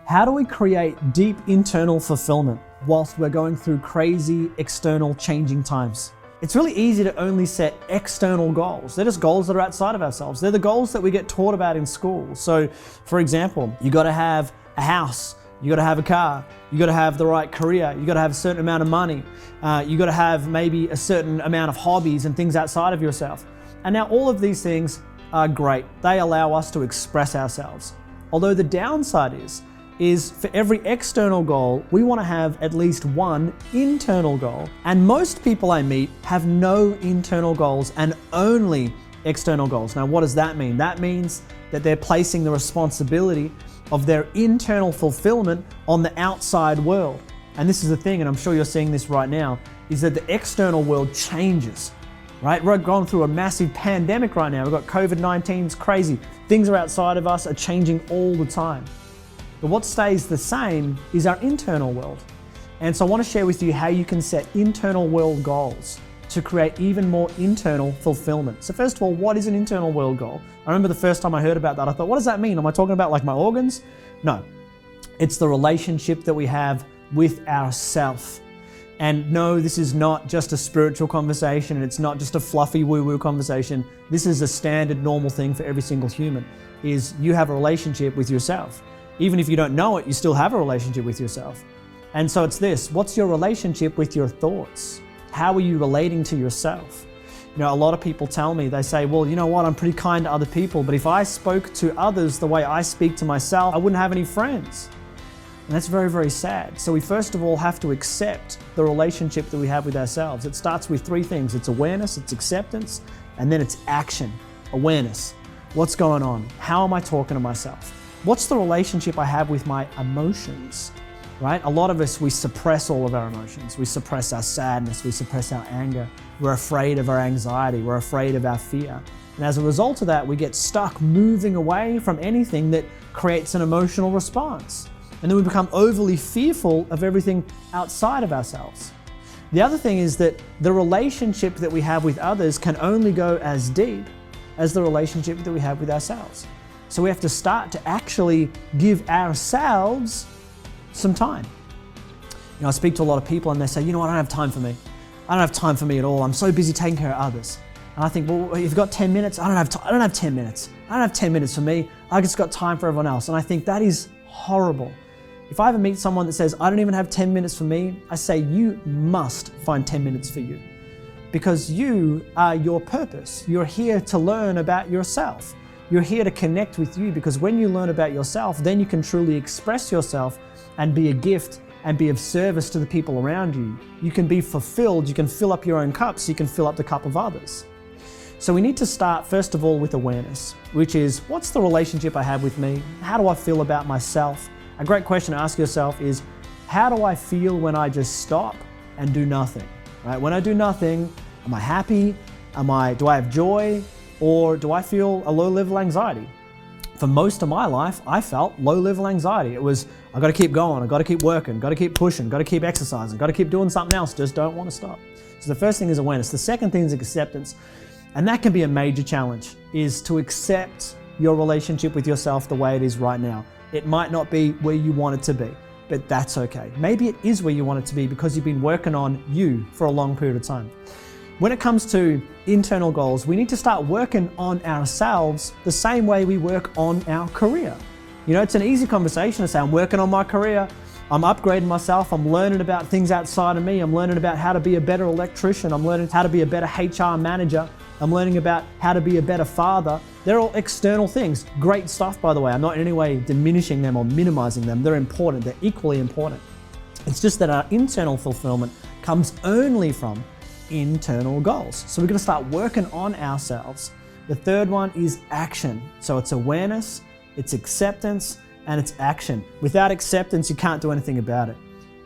How do we create deep internal fulfillment whilst we're going through crazy external changing times? It's really easy to only set external goals. They're just goals that are outside of ourselves. They're the goals that we get taught about in school. So for example, you got to have a house, you got to have a car, you got to have the right career, you got to have a certain amount of money, you got to have maybe a certain amount of hobbies and things outside of yourself. And now all of these things are great. They allow us to express ourselves. Although the downside is for every external goal, we want to have at least one internal goal. And most people I meet have no internal goals and only external goals. Now, what does that mean? That means that they're placing the responsibility of their internal fulfillment on the outside world. And this is the thing, and I'm sure you're seeing this right now, is that the external world changes, right? We're going through a massive pandemic right now. We've got COVID-19, it's crazy. Things are outside of us are changing all the time. But what stays the same is our internal world. And so I want to share with you how you can set internal world goals to create even more internal fulfillment. So first of all, what is an internal world goal? I remember the first time I heard about that, I thought, what does that mean? Am I talking about like my organs? No, it's the relationship that we have with ourself. And no, this is not just a spiritual conversation, and it's not just a fluffy woo-woo conversation. This is a standard normal thing for every single human, is you have a relationship with yourself. Even if you don't know it, you still have a relationship with yourself. And so it's this, what's your relationship with your thoughts? How are you relating to yourself? You know, a lot of people tell me, they say, well, you know what, I'm pretty kind to other people, but if I spoke to others the way I speak to myself, I wouldn't have any friends. And that's very, very sad. So we first of all have to accept the relationship that we have with ourselves. It starts with three things. It's awareness, it's acceptance, and then it's action. Awareness. What's going on? How am I talking to myself? What's the relationship I have with my emotions, right? A lot of us, we suppress all of our emotions. We suppress our sadness, we suppress our anger. We're afraid of our anxiety, we're afraid of our fear. And as a result of that, we get stuck moving away from anything that creates an emotional response. And then we become overly fearful of everything outside of ourselves. The other thing is that the relationship that we have with others can only go as deep as the relationship that we have with ourselves. So we have to start to actually give ourselves some time. You know, I speak to a lot of people and they say, you know what, I don't have time for me. I don't have time for me at all. I'm so busy taking care of others. And I think, well, you've got 10 minutes. I don't have 10 minutes. I don't have 10 minutes for me. I just got time for everyone else. And I think that is horrible. If I ever meet someone that says, I don't even have 10 minutes for me, I say, you must find 10 minutes for you. Because you are your purpose. You're here to learn about yourself. You're here to connect with you, because when you learn about yourself, then you can truly express yourself and be a gift and be of service to the people around you. You can be fulfilled, you can fill up your own cup so you can fill up the cup of others. So we need to start first of all with awareness, which is, what's the relationship I have with me? How do I feel about myself? A great question to ask yourself is, how do I feel when I just stop and do nothing? Right? When I do nothing, am I happy? Do I have joy? Or do I feel a low-level anxiety? For most of my life, I felt low-level anxiety. It was, I gotta keep going, I gotta keep working, gotta keep pushing, gotta keep exercising, gotta keep doing something else, just don't wanna stop. So the first thing is awareness. The second thing is acceptance. And that can be a major challenge, is to accept your relationship with yourself the way it is right now. It might not be where you want it to be, but that's okay. Maybe it is where you want it to be because you've been working on you for a long period of time. When it comes to internal goals, we need to start working on ourselves the same way we work on our career. You know, it's an easy conversation to say, I'm working on my career, I'm upgrading myself, I'm learning about things outside of me, I'm learning about how to be a better electrician, I'm learning how to be a better HR manager, I'm learning about how to be a better father. They're all external things. Great stuff, by the way. I'm not in any way diminishing them or minimizing them. They're important, they're equally important. It's just that our internal fulfillment comes only from internal goals. So we're going to start working on ourselves. The third one is action. So it's awareness, it's acceptance, and it's action. Without acceptance, you can't do anything about it.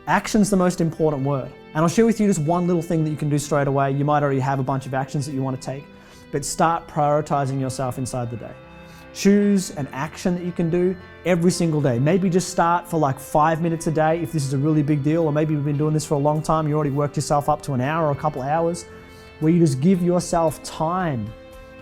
Action's the most important word. And I'll share with you just one little thing that you can do straight away. You might already have a bunch of actions that you want to take, but start prioritizing yourself inside the day. Choose an action that you can do every single day. Maybe just start for like 5 minutes a day if this is a really big deal, or maybe you've been doing this for a long time, you already worked yourself up to an hour or a couple hours, where you just give yourself time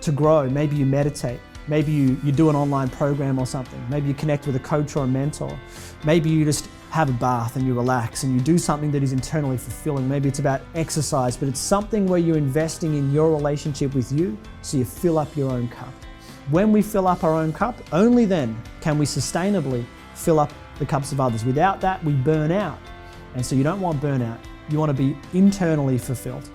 to grow. Maybe you meditate. Maybe you do an online program or something. Maybe you connect with a coach or a mentor. Maybe you just have a bath and you relax and you do something that is internally fulfilling. Maybe it's about exercise, but it's something where you're investing in your relationship with you so you fill up your own cup. When we fill up our own cup, only then can we sustainably fill up the cups of others. Without that, we burn out. And so you don't want burnout. You want to be internally fulfilled.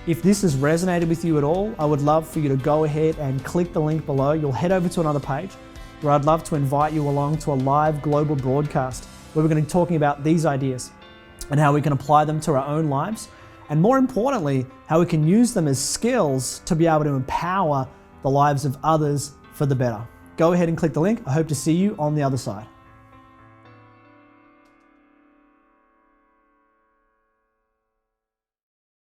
If this has resonated with you at all, I would love for you to go ahead and click the link below. You'll head over to another page where I'd love to invite you along to a live global broadcast where we're going to be talking about these ideas and how we can apply them to our own lives. And more importantly, how we can use them as skills to be able to empower the lives of others for the better. Go ahead and click the link. I hope to see you on the other side.